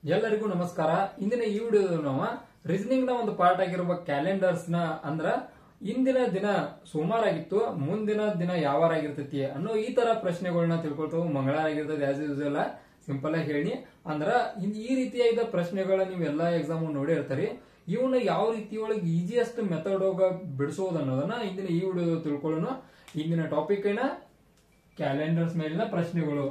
ಎಲ್ಲರಿಗೂ ನಮಸ್ಕಾರ. ಇಂದಿನ ಈ ವಿಡಿಯೋದಲ್ಲಿ ನಾವು ರೀಸನಿಂಗ್ ನ ಒಂದು ಪಾರ್ಟ್ ಆಗಿರುವ ಕ್ಯಾಲೆಂಡರ್ಸ್ ನ ಅಂದ್ರ ಇಂದಿನ ದಿನ ಸೋಮವಾರ ಆಗಿತ್ತು, ಮುಂದಿನ ದಿನ ಯಾವ ವಾರ ಆಗಿರ್ತೈತಿ ಅನ್ನೋ ಈ ತರ ಪ್ರಶ್ನೆಗಳನ್ನ ತಿಳ್ಕೊಳ್ತಾವು. ಮಂಗಳವಾರ ಆಗಿರ್ತದೆ ಆಸ್ ಯೂಶುವಲ್, ಸಿಂಪಲ್ ಆಗಿ ಹೇಳಿ ಅಂದ್ರ ಈ ರೀತಿಯಾದ ಪ್ರಶ್ನೆಗಳನ್ನ ನೀವು ಎಲ್ಲಾ ಎಕ್ಸಾಮ್ ನೋಡಿ ಇರ್ತಾರಿ. ಇವನ್ನ ಯಾವ ರೀತಿ ಒಳಗೆ ಈಸಿಯೆಸ್ಟ್ ಮೆಥಡ್ ಒಳಗ ಬಿಡಿಸೋದು ಅನ್ನೋದನ್ನ ಇಂದಿನ ಈ ವಿಡಿಯೋ ತಿಳ್ಕೊಳ್ಳೋಣ. ಇಂದಿನ ಟಾಪಿಕ್ ಏನ ಕ್ಯಾಲೆಂಡರ್ಸ್ ಮೇಲಿನ ಪ್ರಶ್ನೆಗಳು.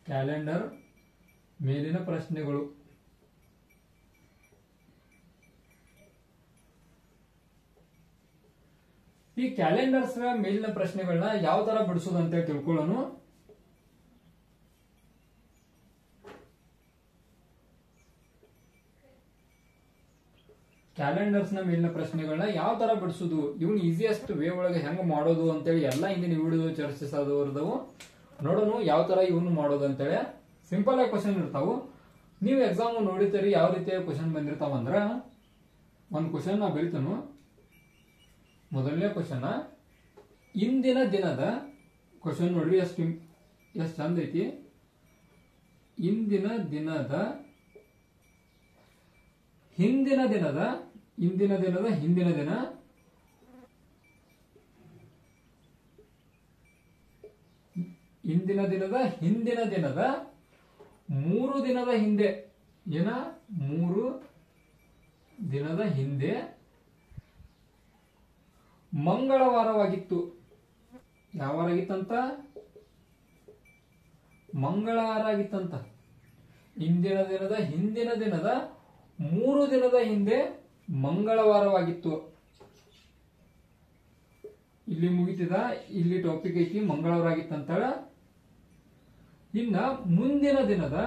ಕ್ಯಾಲೆಂಡರ್ ಮೇಲಿನ ಪ್ರಶ್ನೆಗಳು. ಈ ಕ್ಯಾಲೆಂಡರ್ಸ್ ಮೇಲಿನ ಪ್ರಶ್ನೆಗಳನ್ನ ಯಾವ ತರ ಬಿಡಿಸೋದು ಅಂತ ತಿಳ್ಕೊಳ್ಳೋಣ. ಕ್ಯಾಲೆಂಡರ್ಸ್ ನ ಮೇಲಿನ ಪ್ರಶ್ನೆಗಳನ್ನ ಯಾವ ತರ ಬಿಡಿಸೋದು, ಇವನ್ ಈಸಿಯೆಸ್ಟ್ ವೇ ಒಳಗೆ ಹೆಂಗ್ ಮಾಡೋದು ಅಂತೇಳಿ ಎಲ್ಲ ಇಂದಿನ ವಿಡಿಯೋ ಚರ್ಚಿಸೋದವ್ರದವು. ನೋಡೋಣ ಯಾವ ತರ ಇವನು ಮಾಡೋದು ಅಂತೇಳಿ. ಸಿಂಪಲ್ ಆಗಿ ಕ್ವಶನ್ ಇರ್ತಾವು. ನೀವು ಎಕ್ಸಾಮ್ ನೋಡಿತೀರಿ ಯಾವ ರೀತಿಯ ಕ್ವಶನ್ ಬಂದಿರ್ತಾವ ಅಂದ್ರ, ಒಂದು ಕ್ವಶನ್ ನಾ ಬರೀತಾನು. ಮೊದಲನೇ ಕ್ವಶನ್ ಇಂದಿನ ದಿನದ ಕ್ವಶನ್ ನೋಡ್ರಿ, ಎಷ್ಟು ಚಂದ ಐತಿ. ಇಂದಿನ ದಿನದ ಹಿಂದಿನ ದಿನದ ಹಿಂದಿನ ದಿನದ ಹಿಂದಿನ ದಿನ ಇಂದಿನ ದಿನದ ಹಿಂದಿನ ದಿನದ 3 ದಿನದ ಹಿಂದೆ, ಏನ 3 ದಿನದ ಹಿಂದೆ ಮಂಗಳವಾರವಾಗಿತ್ತು. ಯಾವ ವಾರ ಆಗಿತ್ತಂತ? ಮಂಗಳವಾರ ಆಗಿತ್ತಂತ. ಇಂದಿನ ದಿನದ ಹಿಂದಿನ ದಿನದ 3 ದಿನದ ಹಿಂದೆ ಮಂಗಳವಾರವಾಗಿತ್ತು. ಇಲ್ಲಿ ಮುಗಿತಿದ, ಇಲ್ಲಿ ಟಾಪಿಕ್ ಐತಿ ಮಂಗಳವಾರ ಆಗಿತ್ತಂತ. ಇನ್ನ ಮುಂದಿನ ದಿನದ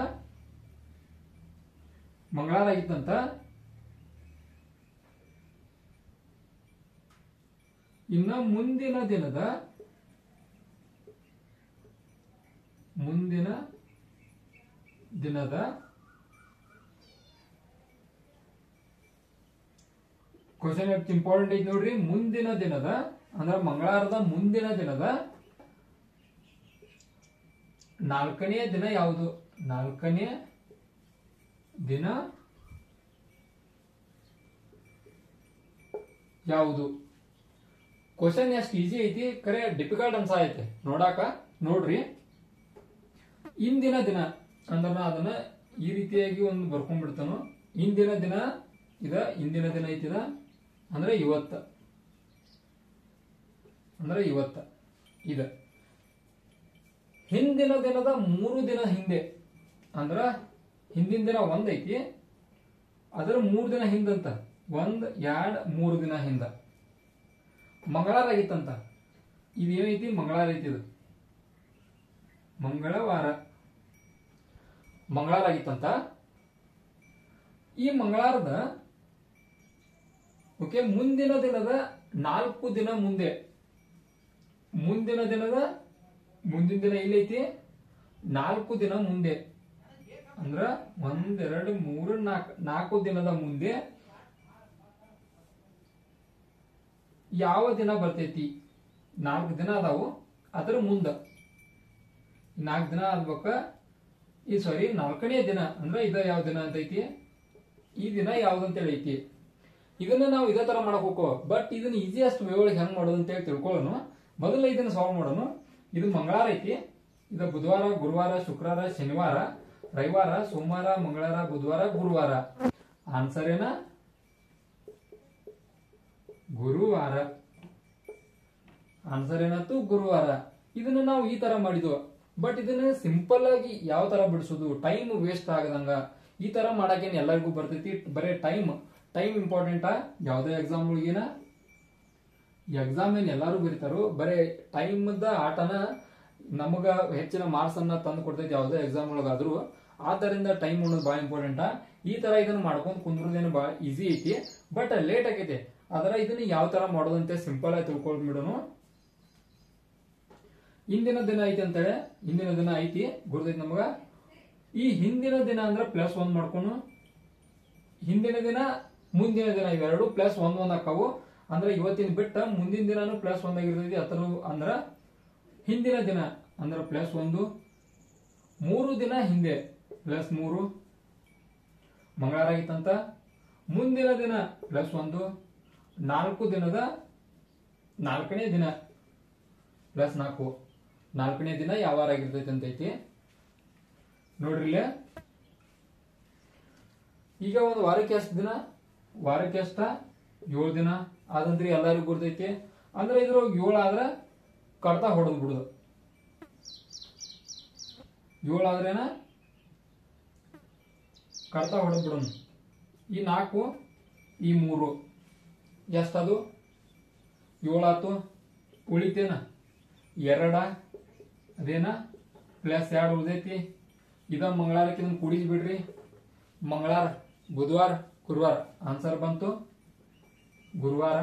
ಮಂಗಳವಾರ ಆಗಿತ್ತಂತ. ಇನ್ನ ಮುಂದಿನ ದಿನದ ಕ್ವಶನ್ ಎಷ್ಟು ಇಂಪಾರ್ಟೆಂಟ್ ಐತಿ ನೋಡ್ರಿ. ಮುಂದಿನ ದಿನದ ಅಂದ್ರ ಮಂಗಳವಾರದ ಮುಂದಿನ ದಿನದ 4ನೇ ದಿನ ಯಾವುದು? 4ನೇ ದಿನ ಯಾವುದು? ಕ್ವಶನ್ ಎಷ್ಟು ಈಸಿ ಐತಿ, ಕರೆ ಡಿಫಿಕಲ್ಟ್ ಅನ್ಸ ಐತೆ ನೋಡಾಕ. ನೋಡ್ರಿ, ಇಂದಿನ ದಿನ ಅಂದ್ರ ಅದನ್ನ ಈ ರೀತಿಯಾಗಿ ಒಂದು ಬರ್ಕೊಂಡ್ಬಿಡ್ತಾನು. ಇಂದಿನ ದಿನ ಇದ, ಇಂದಿನ ದಿನ ಐತಿದ ಅಂದ್ರೆ ಇವತ್ತ, ಅಂದ್ರೆ ಇವತ್ತ ಇದ. ಹಿಂದಿನ ದಿನದ 3 ದಿನ ಹಿಂದೆ ಅಂದ್ರ ಹಿಂದಿನ ದಿನ ಒಂದ್ ಐತಿ, ಅದ್ರ 3 ದಿನ ಹಿಂದಂತ. 1, 2, 3 ದಿನ ಹಿಂದ ಮಂಗಳವಾರ ಆಗಿತ್ತಂತ. ಇದೇನೈತಿ? ಮಂಗಳವಾರ ಐತಿ. ಇದು ಮಂಗಳವಾರ ಆಗಿತ್ತಂತ. ಈ ಮಂಗಳವಾರದ ಓಕೆ ಮುಂದಿನ ದಿನದ 4 ದಿನ ಮುಂದೆ, ಮುಂದಿನ ದಿನ ಇಲ್ಲೈತಿ 4 ದಿನ ಮುಂದೆ ಅಂದ್ರ 1, 2, 3, 4 ದಿನದ ಮುಂದೆ ಯಾವ ದಿನ ಬರ್ತೈತಿ? 4 ದಿನ ಅದಾವು, ಅದ್ರ ಮುಂದ 4 ದಿನ ಆಗ್ಬೇಕ. ಈ ಸಾರಿ 4ನೇ ದಿನ ಅಂದ್ರೆ ಇದ ಯಾವ ದಿನ ಅಂತ ಐತಿ? ಈ ದಿನ ಯಾವ್ದಂತೇಳಿ ಐತಿ. ಇದನ್ನ ನಾವು ಇದೇ ತರ ಮಾಡಕ್ ಹೋಗೋ, ಬಟ್ ಇದನ್ನ ಈಸಿಯೆಸ್ಟ್ ವೇ ಒಳಗೆ ಹೆಂಗ್ ಮಾಡೋದು ಅಂತ ಹೇಳಿ ತಿಳ್ಕೊಳ್ಳೋಣ. ಮೊದಲ ಇದನ್ನ ಸಾಲ್ವ್ ಮಾಡೋಣ. ಇದು ಮಂಗಳವಾರ ಐತಿ, ಇದು ಬುಧವಾರ, ಗುರುವಾರ, ಶುಕ್ರವಾರ, ಶನಿವಾರ, ರವಿವಾರ, ಸೋಮವಾರ, ಮಂಗಳವಾರ, ಬುಧವಾರ, ಗುರುವಾರ. ಆನ್ಸರ್ ಏನ? ಗುರುವಾರ. ಆನ್ಸರ್ ಏನಾಯ್ತು? ಗುರುವಾರ. ಇದನ್ನ ನಾವು ಈ ತರ ಮಾಡಿದ್ವು, ಬಟ್ ಇದನ್ನ ಸಿಂಪಲ್ ಆಗಿ ಯಾವ ತರ ಬಿಡಿಸೋದು, ಟೈಮ್ ವೇಸ್ಟ್ ಆಗದಂಗ ಈ ತರ ಮಾಡಾಕೇನು ಎಲ್ಲರಿಗೂ ಬರ್ತೈತಿ. ಬರೇ ಟೈಮ್ ಇಂಪಾರ್ಟೆಂಟಾ? ಯಾವುದೇ ಎಕ್ಸಾಮ್ ಒಳಗಿನ ಎಕ್ಸಾಮ್ ಏನ್ ಎಲ್ಲಾರು ಬರೀತಾರೋ, ಬರೇ ಟೈಮ್ದ ಆಟನ ನಮಗ ಹೆಚ್ಚಿನ ಮಾರ್ಕ್ಸ್ ಅನ್ನ ತಂದು ಕೊಡ್ತೈತಿ ಯಾವುದೇ ಎಕ್ಸಾಮ್ ಒಳಗಾದ್ರು. ಆದ್ದರಿಂದ ಟೈಮ್ ಅನ್ನೋದು ಬಹಳ ಇಂಪಾರ್ಟೆಂಟಾ. ಈ ತರ ಇದನ್ನ ಮಾಡ್ಕೊಂಡ್ ಕುಂದ್ರದೇನು ಬಹಳ ಈಸಿ ಐತಿ, ಬಟ್ ಲೇಟ್ ಆಗೈತಿ. ಅದರ ಇದನ್ನ ಯಾವ ತರ ಮಾಡೋದಂತೆ ಸಿಂಪಲ್ ಆಗಿ ತಿಳ್ಕೊಂಡ್ಬಿಡೋನು. ಇಂದಿನ ದಿನ ಐತಿ ಅಂತೇಳಿ, ಇಂದಿನ ದಿನ ಐತಿ ಗುರುತೈತಿ ನಮಗ. ಈ ಹಿಂದಿನ ದಿನ ಅಂದ್ರ +1 ಮಾಡ್ಕೊನು. ಹಿಂದಿನ ದಿನ ಮುಂದಿನ ದಿನ ಇವೆರಡು +1 ಹಾಕಾವು. ಅಂದ್ರೆ ಇವತ್ತಿನ ಬಿಟ್ಟ ಮುಂದಿನ ದಿನಾನು +1 ಆಗಿರ್ತೈತಿ. ಅತರ ಅಂದ್ರ ಹಿಂದಿನ ದಿನ ಅಂದ್ರೆ +1 3 ದಿನ ಹಿಂದೆ +3 ಮಂಗಳವಾರ ಆಗಿತ್ತಂತ. ಮುಂದಿನ ದಿನ +1 4 ದಿನದ 4ನೇ ದಿನ +4 4ನೇ ದಿನ ಯಾವ ವಾರ ಆಗಿರ್ತೈತಿ ಅಂತೈತಿ ನೋಡ್ರಿ ಇಲ್ಲಿ. ಈಗ ಒಂದು ವಾರಕ್ಕೆ ಎಷ್ಟು ದಿನ? ವಾರಕ್ಕೆ ಎಷ್ಟ? 7 ದಿನ ಅದಂತ್ರಿ ಎಲ್ಲರಿಗೂ ಗುರ್ತೈತಿ. ಅಂದ್ರೆ ಇದ್ರ 7 ಆದ್ರೆ ಕಡ್ತಾ ಹೊಡೆದ್ ಬಿಡುದು. 7 ಆದ್ರೇನ ಕಡ್ತಾ ಹೊಡೆದ್ ಬಿಡೋಣ. ಈ 4 ಈ 3 ಎಷ್ಟದು? 7 ಆತು. ಉಳಿತೇನ 2 ಅದೇನ +2 ಉಳಿದೈತಿ. ಇದ ಮಂಗಳವಾರಕ್ಕೆ ಇದನ್ನ ಕೂಡಿಸಿ ಬಿಡ್ರಿ. ಮಂಗಳವಾರ, ಬುಧವಾರ, ಗುರುವಾರ ಆನ್ಸರ್ ಬಂತು ಗುರುವಾರ.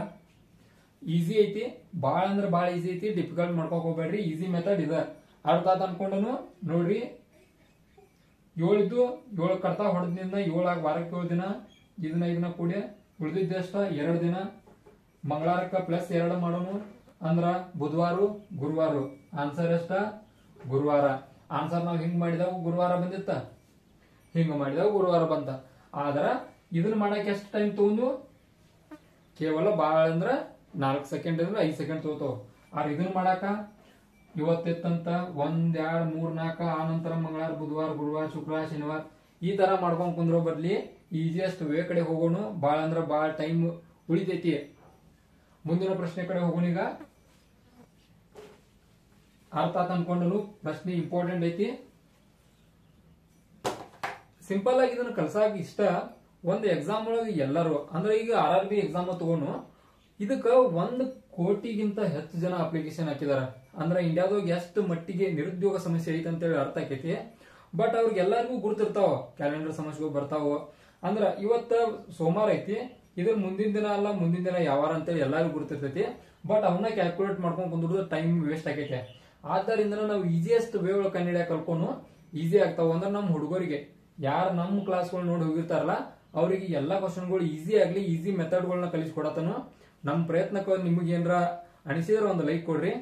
ಈಸಿ ಐತಿ, ಬಾಳ ಅಂದ್ರೆ ಬಾಳ ಈಸಿ ಐತಿ, ಡಿಫಿಕಲ್ಟ್ ಮಾಡ್ಕೋಕ್ ಹೋಗ್ಬೇಡ್ರಿ. ಈಸಿ ಮೆಥಡ್ ಇದ. ಅರ್ಥ ಆತ ಅನ್ಕೊಂಡನು ನೋಡ್ರಿ. 7 ಕಡ್ತಾ ಹೊಡೆದ್ನಿಂದ 7 ವಾರಕ್ಕೆ 7 ದಿನ. ಇದನ್ನ ಕೂಡಿ ಉಳಿದಿದ್ದೆಷ್ಟ? 2 ದಿನ. ಮಂಗಳವಾರಕ್ಕ +2 ಮಾಡೋನು ಅಂದ್ರ ಬುಧವಾರ, ಗುರುವಾರ. ಆನ್ಸರ್ ಎಷ್ಟ? ಗುರುವಾರ. ಆನ್ಸರ್ ನಾವು ಹಿಂಗ್ ಮಾಡಿದಾಗ ಗುರುವಾರ ಬಂದಿತ್ತ, ಹಿಂಗ ಮಾಡಿದಾಗ ಗುರುವಾರ ಬಂತ. ಆದ್ರ ಇದನ್ನ ಮಾಡಕ್ ಎಷ್ಟು ಟೈಮ್ ತಗೊಂಡು? ಕೇವಲ ಬಾಳ ಅಂದ್ರ 4 ಸೆಕೆಂಡ್ ಅಂದ್ರೆ 5 ಸೆಕೆಂಡ್ ತಗೋತಾವ. ಆದ್ರೆ ಇದನ್ನ ಮಾಡಾಕ ಇವತ್ತಿತ್ತಂತ 1 2 3 4 ಆ ನಂತರ ಮಂಗಳವಾರ, ಬುಧವಾರ, ಗುರುವಾರ, ಶುಕ್ರವಾರ, ಶನಿವಾರ ಈ ತರ ಮಾಡ್ಕೊಂಡ್ ಕುಂದ್ರೋ ಬದ್ಲಿ ಈಸಿಯೆಸ್ಟ್ ವೇ ಕಡೆ ಹೋಗೋಣ. ಬಾಳ ಅಂದ್ರ ಬಾಳ ಟೈಮ್ ಉಳಿತೈತಿ. ಮುಂದಿನ ಪ್ರಶ್ನೆ ಕಡೆ ಹೋಗೋಣ. ಈಗ ಅರ್ಥ ಆತ ಅನ್ಕೊಂಡನು. ಪ್ರಶ್ನೆ ಇಂಪಾರ್ಟೆಂಟ್ ಐತಿ. ಸಿಂಪಲ್ ಆಗಿ ಇದನ್ನ ಕಲ್ಸಾಕ ಇಷ್ಟ. ಒಂದು ಎಕ್ಸಾಮ್ ಒಳಗೆ ಎಲ್ಲರೂ ಅಂದ್ರೆ ಈಗ RRB ಎಕ್ಸಾಮ್ ತಗೊಂಡು ಇದಕ್ಕ 1 ಕೋಟಿಗಿಂತ ಹೆಚ್ಚು ಜನ ಅಪ್ಲಿಕೇಶನ್ ಹಾಕಿದಾರ. ಅಂದ್ರೆ ಇಂಡಿಯಾದಾಗ ಎಷ್ಟು ಮಟ್ಟಿಗೆ ನಿರುದ್ಯೋಗ ಸಮಸ್ಯೆ ಐತಿ ಅಂತ ಹೇಳಿ ಅರ್ಥ ಆಕೈತಿ. ಬಟ್ ಅವ್ರಿಗೆಲ್ಲರಿಗೂ ಗುರ್ತಿರ್ತಾವ, ಕ್ಯಾಲೆಂಡರ್ ಸಮಸ್ಯೆಗಳು ಬರ್ತಾವ. ಅಂದ್ರ ಇವತ್ತ ಸೋಮವಾರ ಐತಿ, ಇದ್ರ ಮುಂದಿನ ದಿನ ಅಲ್ಲ ಮುಂದಿನ ದಿನ ಯಾವಾರ ಅಂತೇಳಿ ಎಲ್ಲರಿಗೂ ಗುರ್ತಿರ್ತೈತಿ. ಬಟ್ ಅವನ್ನ ಕ್ಯಾಲ್ಕುಲೇಟ್ ಮಾಡ್ಕೊಂಡ್ ಕುಂದ್ರದು ಟೈಮ್ ವೇಸ್ಟ್ ಆಗೈತೆ. ಆದ್ದರಿಂದ ನಾವು ಈಸಿಯೆಸ್ಟ್ ವೇ ಒಳಗೆ ಕಂಡಿಡಿಯ ಕಲ್ಕೊಂಡು ಈಸಿ ಆಗ್ತಾವ. ಅಂದ್ರೆ ನಮ್ಮ ಹುಡುಗರಿಗೆ ಯಾರು ನಮ್ಮ ಕ್ಲಾಸ್ಗಳು ನೋಡಿ ಹೋಗಿರ್ತಾರಲ್ಲ ಅವ್ರಿಗೆ ಎಲ್ಲಾ ಕ್ವಶನ್ಗಳು ಈಸಿ ಆಗ್ಲಿ, ಈಸಿ ಮೆಥಡ್ಗಳನ್ನ ಕಲಿಸ್ಕೊಡತನು. ನಮ್ಮ ಪ್ರಯತ್ನಕ್ಕೆ ನಿಮ್ಗೆ ಏನಾರ ಅನಿಸಿದ್ರೆ ಒಂದು ಲೈಕ್ ಕೊಡ್ರಿ.